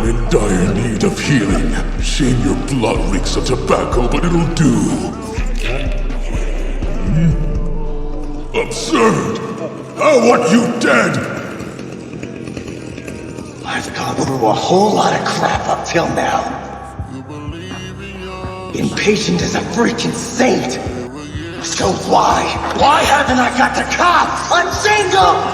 I'm in dire need of healing. Shame your blood reeks of tobacco, but it'll do. Absurd! I want you dead! I've gone through a whole lot of crap up till now. Impatient as a freaking saint. So why? Why haven't I got the cops? I'm single!